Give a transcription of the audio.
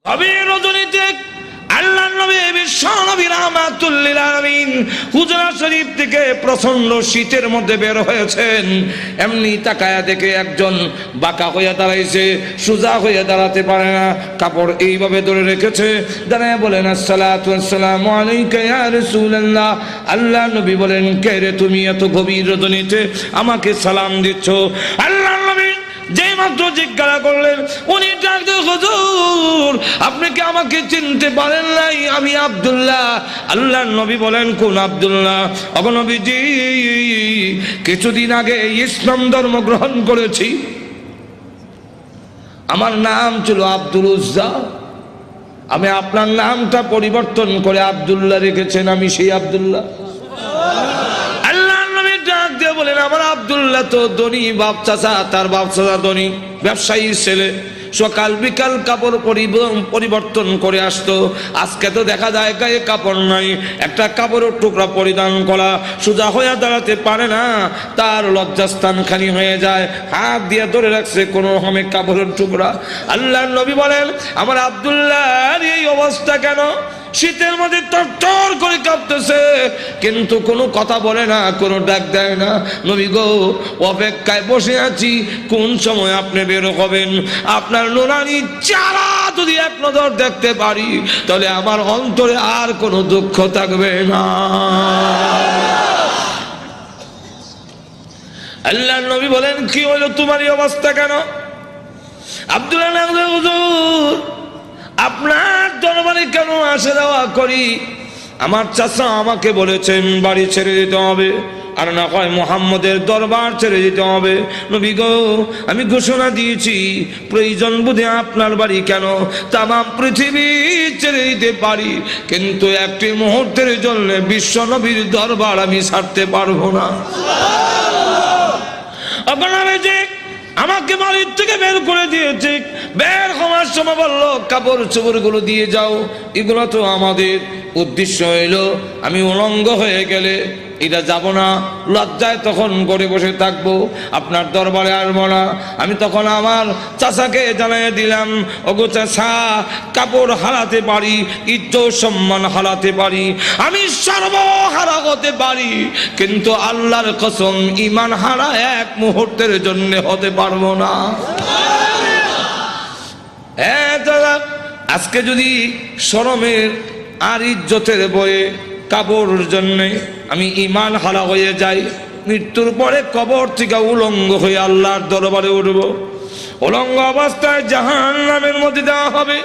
গভীর রজনীতে আল্লাহর নবী বিশ্ব নবী রাহমাতুল লিল আলামিন হুজরা শরীফ থেকে প্রচন্ড শীতের মধ্যে বের হয়েছেন। এমনি তাকায়া দেখে একজন বাঁকা হয়ে দাঁড়াইছে, সোজা হয়ে দাঁড়াতে পারে না, কাপড় এইভাবে ধরে রেখেছে। দাঁড়ায় বলেন, আসসালাতু ওয়াসসালামু আলাইকা ইয়া রাসূলুল্লাহ। আল্লাহ নবী বলেন, কে রে তুমি এত গভীর রজনীতে আমাকে সালাম দিচ্ছ? আল্লাহ নবী যেই মাত্র জিজ্ঞাসা করলেন, উনি ডাকতে, হুজুর আপনি কি আমাকে চিনতে পারেন নাই? আমি আব্দুল্লাহ। আল্লাহর নবী বলেন, কোন আব্দুল্লাহ? ওগো নবীজি, কিছুদিন আগে ইসলাম ধর্ম গ্রহণ করেছি। আমার নাম ছিল আব্দুল উজ্জা, আমি আপনার নামটা পরিবর্তন করে আব্দুল্লাহ রেখেছেন, আমি সেই আব্দুল্লাহ। বলেন, আমার আব্দুল্লাহ তো ধনী বাপ চাচা, তার বাপ চাচা ধনী ব্যবসায়ীর ছেলে, সকাল বিকাল কাপড় পরিবর্তন করে আসতো। আজকে তো দেখা যায় গায়ে কাপড় নাই, একটা কাপড়ের টুকরা পরিধান করা, সোজা হয়ে দাঁড়াতে পারে না, তার লজ্জাস্থান খানি হয়ে যায়, হাত দিয়ে ধরে রাখছে কোন রকমের কাপড়ের টুকরা। আল্লাহর নবী বলেন, আমার আব্দুল্লাহর এই অবস্থা কেন? শীতের মধ্যে তরতর করে কাঁপতেছে, কিন্তু কোনো কথা বলে না, কোনো ডাক দেয় না। নবী গো, অপেক্ষায় বসে আছি, কোন সময় আপনি বের হবেন। আপনার নুরানি চেহারা যদি এক নজর দেখতে পারি, তাহলে আমার অন্তরে আর কোনো দুঃখ থাকবে না। আল্লাহর নবী বলেন, কি হলো তোমার এই অবস্থা কেন? আব্দুল্লাহ, হুজুর আপনার দরবারে কেন আসা যাওয়া করি? আমার চাচা আমাকে বলেছেন বাড়ি ছেড়ে দিতে হবে, আর না হয় মুহাম্মদের দরবার ছেড়ে দিতে হবে। নবী গো, আমি ঘোষণা দিয়েছি, প্রয়োজন বুঝে আপনার বাড়ি কেন, তাম পৃথিবী ছেড়ে দিতে পারি, কিন্তু একটি মুহূর্তের জন্য বিশ্ব নবীর দরবার আমি ছাড়তে পারবো না। আপনারা যে আমাকে বাড়ির থেকে বের করে দিয়েছে, বের হওয়ার সময় বললো কাপড় চোপড় গুলো দিয়ে যাও, এগুলো তো আমাদের। উদ্দেশ্য হইল আমি উলঙ্গ হয়ে গেলে এটা যাব না, লজ্জায় তখন ঘরে বসে থাকবো, আপনার দরবারে আসবো না। আমি তখন আমার চাচাকে জানিয়ে দিলাম, ওগো চাচা, কাপড় হারাতে পারি, ইজ্জত সম্মান হারাতে পারি, আমি সর্বহারা হতে পারি, কিন্তু আল্লাহর কসম ঈমান হারা এক মুহূর্তের জন্য হতে পারবো না। হ্যাঁ দাদা, আজকে যদি শরমের আর ইজ্জতের বয়ে কাপড়ের জন্যে আমি ঈমান হারা হয়ে যাই, মৃত্যুর পরে কবর থেকে উলঙ্গ হয়ে আল্লাহর দরবারে উঠব, উলঙ্গ অবস্থায় জাহান্নামের মধ্যে দেওয়া হবে।